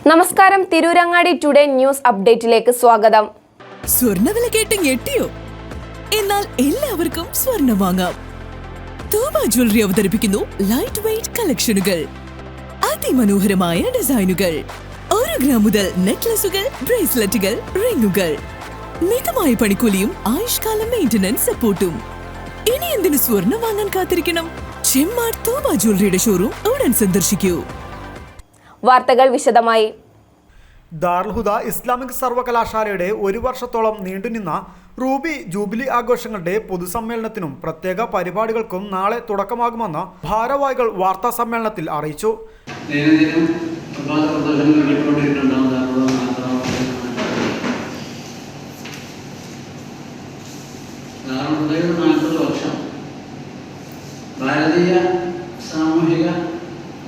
നമസ്കാരം, Tirurangadi today news അപ്ഡേറ്റിലേക്ക് സ്വാഗതം. സ്വർണ്ണവില കേട്ട് ഞെട്ടിയോ? എന്നാൽ എല്ലാവർക്കും സ്വർണ്ണം വാങ്ങാം. തൂബ ജ്വല്ലറി അവതരിപ്പിക്കുന്നു ലൈറ്റ് വെയ്റ്റ് കളക്ഷനുകൾ, അതിമനോഹരമായ ഡിസൈനുകൾ, 1 ഗ്രാം മുതൽ നെക്ലസുകൾ, ബ്രേസ്ലെറ്റുകൾ, റിങ്ങുകൾ, മിതമായ പണിക്കൂലിയും ആയുഷ്കാല മെയിന്റനൻസ് സപ്പോർട്ടും. ഇനി എന്തിനു സ്വർണ്ണം വാങ്ങാൻ കാത്തിരിക്കണം? ചെമ്മാട് തൂബ ജ്വല്ലറിയുടെ ഷോറൂം ഉടൻ സന്ദർശിക്കൂ. വാർത്തകൾ വിശദമായി. ദാറുൽ ഹുദ ഇസ്ലാമിക് സർവകലാശാലയുടെ 1 വർഷത്തോളം നീണ്ടുനിന്ന റൂബി ജൂബിലി ആഘോഷങ്ങളുടെ പൊതുസമ്മേളനത്തിനും പ്രത്യേക പരിപാടികൾക്കും നാളെ തുടക്കമാകുമെന്ന് ഭാരവാഹികൾ വാർത്താ സമ്മേളനത്തിൽ അറിയിച്ചു. ഭാരതീയ സാമൂഹിക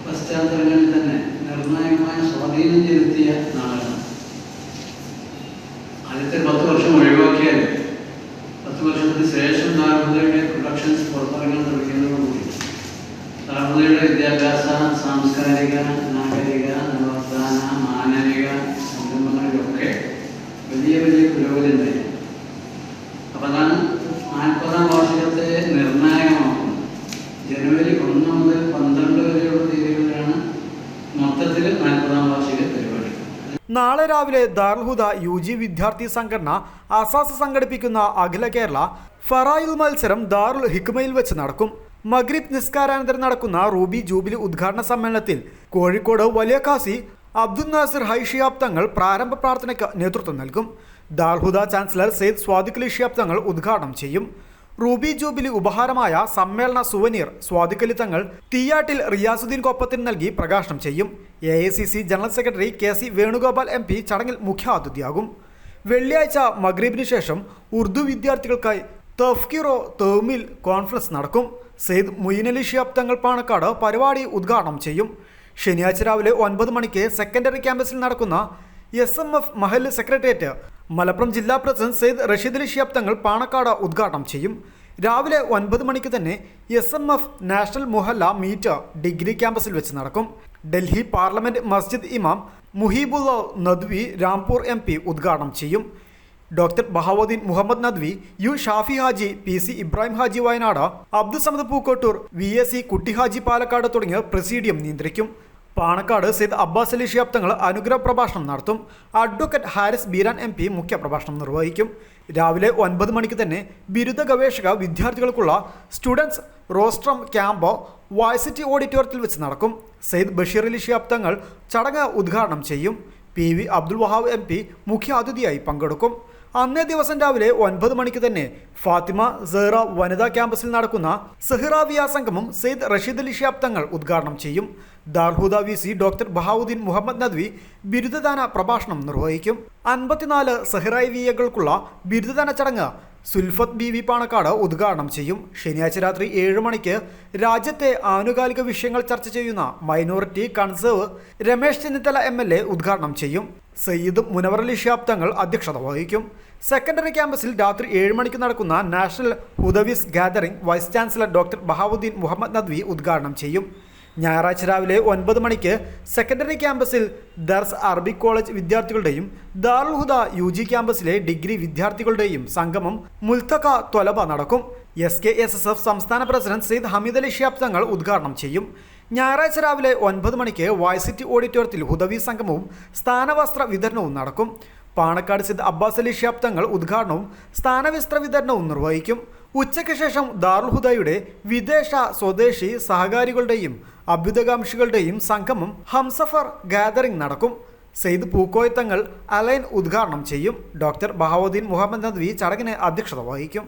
പശ്ചാത്തലങ്ങളിൽ തന്നെ നിർണായകമായ സ്വാധീനം ചെലുത്തിയ നാടകം. ആദ്യത്തെ 10 വർഷം ഒഴിവാക്കിയാൽ 10 വർഷത്തിന് ശേഷം ദാറുൽ പ്രൊഡക്ഷൻസ് പുറത്തിറങ്ങാൻ തുടങ്ങിയതോടുകൂടി ദാറുൽ വിദ്യാഭ്യാസ, സാംസ്കാരിക, നാഗരിക, നവോത്ഥാന, മാനവിക സംരംഭങ്ങളിലൊക്കെ വലിയ വലിയ പുരോഗതി ഉണ്ടായി. അപ്പം അതാണ് 40ാം വാർഷികത്തെ നിർണായകമാക്കുന്നത്. ജനുവരി 1 മുതൽ 12 വരെയുള്ള തീയതികളിലാണ് മൊത്തത്തിൽ 40ാം വാർഷിക പരിപാടി. നാളെ രാവിലെ ദാറുൽ ഹുദ UG വിദ്യാർത്ഥി സംഘടന അസാസ് സംഘടിപ്പിക്കുന്ന അഖില കേരള ഫറായിൽ മത്സരം ദാറുൽ ഹിക്മയിൽ വെച്ച് നടക്കും. മഗ്രിബ് നിസ്കാരാനന്തരം നടക്കുന്ന റൂബി ജൂബിലി ഉദ്ഘാടന സമ്മേളനത്തിൽ കോഴിക്കോട് വലിയ ഖാസി അബ്ദുൽ നാസിർ ഹൈ ശിഹാബ് തങ്ങൾ പ്രാരംഭ പ്രാർത്ഥനയ്ക്ക് നേതൃത്വം നൽകും. ദാറുൽ ഹുദ ചാൻസലർ സെയ്ദ് സ്വാദിഖ് അലി ശിഹാബ് തങ്ങൾ ഉദ്ഘാടനം ചെയ്യും. റൂബി ജൂബിലി ഉപഹാരമായ സമ്മേളന സുവനീർ സ്വാദിഖ് അലി തങ്ങൾ തീയാട്ടിൽ റിയാസുദ്ദീൻ കൊപ്പത്തിന് നൽകി പ്രകാശനം ചെയ്യും. AICC general secretary KC Venugopal MP ചടങ്ങിൽ മുഖ്യാതിഥിയാകും. വെള്ളിയാഴ്ച മഗ്രിബിന് ശേഷം ഉറുദു വിദ്യാർത്ഥികൾക്കായി തഫ്കീറോ തേമിൽ കോൺഫറൻസ് നടക്കും. സെയ്ദ് മുയിൻ അലി ശിഹാബ് തങ്ങൾ പാണക്കാട് പരിപാടി ഉദ്ഘാടനം ചെയ്യും. ശനിയാഴ്ച രാവിലെ 9 മണിക്ക് സെക്കൻഡറി ക്യാമ്പസിൽ നടക്കുന്ന SMF മഹല്ല് സെക്രട്ടേറിയറ്റ് മലപ്പുറം ജില്ലാ പ്രസിഡന്റ് സെയ്ദ് റഷീദ് അലി ശിഹാബ് തങ്ങൾ പാണക്കാട് ഉദ്ഘാടനം ചെയ്യും. രാവിലെ 9 മണിക്ക് തന്നെ SMF നാഷണൽ മുഹല്ല മീറ്റ് ഡിഗ്രി ക്യാമ്പസിൽ വെച്ച് നടക്കും. ഡൽഹി പാർലമെന്റ് മസ്ജിദ് ഇമാം മുഹീബുള്ള നദ്വി രാംപൂർ MP ഉദ്ഘാടനം ചെയ്യും. Doctor Bahauddeen Muhammad Nadvi, U Shafi Haji, PC Ibrahim Haji Wayanad, Abdul Samad Pookkottur, VAC Kutty Haji Palakkad തുടങ്ങിയ പ്രസീഡിയം നിയന്ത്രിക്കും. പാണക്കാട് സെയ്ദ് അബ്ബാസ് അലി ശിഹാബ് തങ്ങൾ അനുഗ്രഹ പ്രഭാഷണം നടത്തും. അഡ്വക്കേറ്റ് ഹാരിസ് ബീരാൻ MP മുഖ്യപ്രഭാഷണം നിർവഹിക്കും. രാവിലെ 9 മണിക്ക് തന്നെ ബിരുദ ഗവേഷക വിദ്യാർത്ഥികൾക്കുള്ള സ്റ്റുഡൻസ് റോസ്ട്രം ക്യാമ്പ് വൈസിറ്റി ഓഡിറ്റോറിയത്തിൽ വെച്ച് നടക്കും. സെയ്ദ് ബഷീർ അലി ശിഹാബ് തങ്ങൾ ചടങ്ങ് ഉദ്ഘാടനം ചെയ്യും. PV അബ്ദുൽ വഹാബ് MP മുഖ്യാതിഥിയായി പങ്കെടുക്കും. അന്നേ ദിവസം രാവിലെ 9 മണിക്ക് തന്നെ ഫാത്തിമ സെഹ്റ വനിതാ ക്യാമ്പസിൽ നടക്കുന്ന സെഹ്റാവിയ സംഗമം സെയ്ദ് റഷീദ് അലി ശിഹാബ് തങ്ങൾ ഉദ്ഘാടനം ചെയ്യും. ദാറുൽ ഹുദ VC ഡോക്ടർ ബഹാവുദ്ദീൻ മുഹമ്മദ് നദ്വി ബിരുദദാന പ്രഭാഷണം നിർവഹിക്കും. 54 സെഹ്റാവിയകൾക്കുള്ള ബിരുദദാന ചടങ്ങ് സുൽഫത്ത് BV പാണക്കാട് ഉദ്ഘാടനം ചെയ്യും. ശനിയാഴ്ച രാത്രി 7 മണിക്ക് രാജ്യത്തെ ആനുകാലിക വിഷയങ്ങൾ ചർച്ച ചെയ്യുന്ന minority conserve Ramesh Chennithala MLA ഉദ്ഘാടനം ചെയ്യും. സയ്യിദ് മുനവർ അലി ശിഹാബ് തങ്ങൾ അധ്യക്ഷത വഹിക്കും. സെക്കൻഡറി ക്യാമ്പസിൽ രാത്രി 7 മണിക്ക് നടക്കുന്ന national Hudavis gathering vice chancellor doctor Bahauddeen Muhammad Nadvi ഉദ്ഘാടനം ചെയ്യും. ഞായറാഴ്ച രാവിലെ 9 മണിക്ക് സെക്കൻഡറി ക്യാമ്പസിൽ ദർസ് അറബിക് കോളേജ് വിദ്യാർത്ഥികളുടെയും ദാറുൽ ഹുദ UG ക്യാമ്പസിലെ ഡിഗ്രി വിദ്യാർത്ഥികളുടെയും സംഗമം മുൽത്തഖ ത്വലബ നടക്കും. SKSSF സംസ്ഥാന പ്രസിഡന്റ് സെയ്ദ് ഹമീദ് അലി ശിഹാബ് തങ്ങൾ ഉദ്ഘാടനം ചെയ്യും. ഞായറാഴ്ച രാവിലെ 9 മണിക്ക് വൈസിറ്റി ഓഡിറ്റോറിയത്തിൽ ഹുദവി സംഗമവും സ്ഥാനവസ്ത്ര വിതരണവും നടക്കും. പാണക്കാട് സെയ്ദ് അബ്ബാസ് അലി ശിഹാബ് തങ്ങൾ ഉദ്ഘാടനവും സ്ഥാനവസ്ത്ര വിതരണവും നിർവഹിക്കും. ഉച്ചയ്ക്ക് ശേഷം ദാറുൽ ഹുദയുടെ വിദേശ സ്വദേശി സഹകാരികളുടെയും അഭ്യുതകാംക്ഷികളുടെയും സംഗമം ഹംസഫർ ഗാദറിംഗ് നടക്കും. സെയ്ദ് പൂക്കോയ തങ്ങൾ അലൈൻ ഉദ്ഘാടനം ചെയ്യും. ഡോക്ടർ ബഹാവുദ്ദീൻ മുഹമ്മദ് നദ്വി ചടങ്ങിന് അധ്യക്ഷത വഹിക്കും.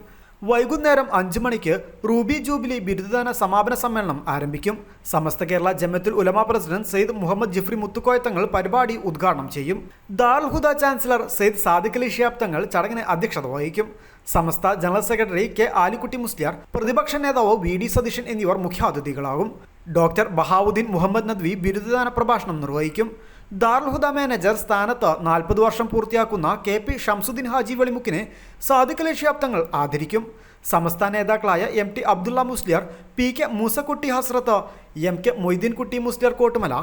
വൈകുന്നേരം 5 മണിക്ക് റൂബി ജൂബിലി ബിരുദദാന സമാപന സമ്മേളനം ആരംഭിക്കും. സമസ്ത കേരള ജമിഅത്തുൽ ഉലമ പ്രസിഡന്റ് സെയ്ദ് മുഹമ്മദ് ജിഫ്രി മുത്തുക്കോയ തങ്ങൾ പരിപാടി ഉദ്ഘാടനം ചെയ്യും. ദാറുൽ ഹുദ ചാൻസലർ സെയ്ദ് സാദിഖ് അലി ശിഹാബ് തങ്ങൾ ചടങ്ങിന് അധ്യക്ഷത വഹിക്കും. Samastha general secretary K Alikutty Musliyar, പ്രതിപക്ഷ നേതാവ് VD സതീശൻ എന്നിവർ മുഖ്യാതിഥികളാകും. ഡോക്ടർ ബഹാവുദ്ദീൻ മുഹമ്മദ് നദ്വി ബിരുദദാന പ്രഭാഷണം നിർവഹിക്കും. ദാറുൽ ഹുദ മാനേജർ സ്ഥാനത്ത് 40 വർഷം പൂർത്തിയാക്കുന്ന KP ഷംസുദ്ദീൻ ഹാജി വെളിമുക്കിനെ സാദിഖ് അലി ശിഹാബ് തങ്ങൾ ആദരിക്കും. സമസ്ത നേതാക്കളായ MT Abdulla Musliyar, PK Moosakutty Hazrat, MK Moideenkutty Musliyar Kottumala,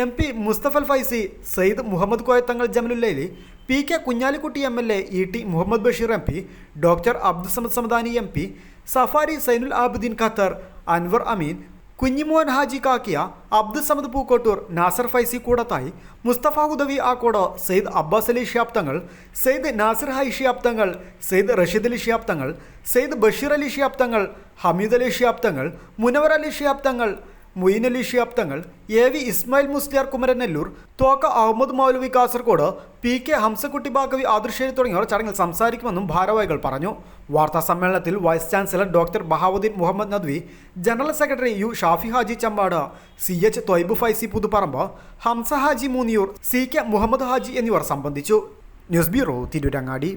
MP Musthafal Faizy, Sayyid Muhammad Koyathangal Jamalullaili, PK Kunhalikutty MLA, ET Muhammad Basheer MP, doctor Abdussamad Samadani MP, Safari Zainul Abideen Qatar, Anwar Ameen, Kunhimohan Haji Kakkiya, Abdussamad Pookkottur, Nasar Faizy Koodathayi, Musthafa Hudavi Akkode, Sayyid Abbas Ali Shihab Thangal, Sayyid Nasir high Shihab Thangal, Sayyid Rasheed Ali Shihab Thangal, Sayyid Basheer Ali Shihab തങ്ങൾ, ഹമീദ് അലി ഷിഹാബ് തങ്ങൾ, മുനവർ അലി ഷിഹാബ് തങ്ങൾ, മുയിൻ അലി ഷിഹാബ് തങ്ങൾ, AV ഇസ്മായിൽ മുസ്ലിയാർ കുമരനെല്ലൂർ, തോക്ക അഹമ്മദ് മൗലവി കാസർഗോഡ്, PK ഹംസക്കുട്ടി ബാഗവി ആദർശേരി തുടങ്ങിയവർ ചടങ്ങിൽ സംസാരിക്കുമെന്നും ഭാരവാഹികൾ പറഞ്ഞു. വാർത്താ സമ്മേളനത്തിൽ vice chancellor doctor Bahauddeen Muhammad Nadvi, general secretary U Shafi Haji Chambad, CH Thwayyib Faizy Puthuparamba, Hamza Haji Moonniyur, CK Muhammad Haji എന്നിവർ സംബന്ധിച്ചു. News bureau, Tirurangadi.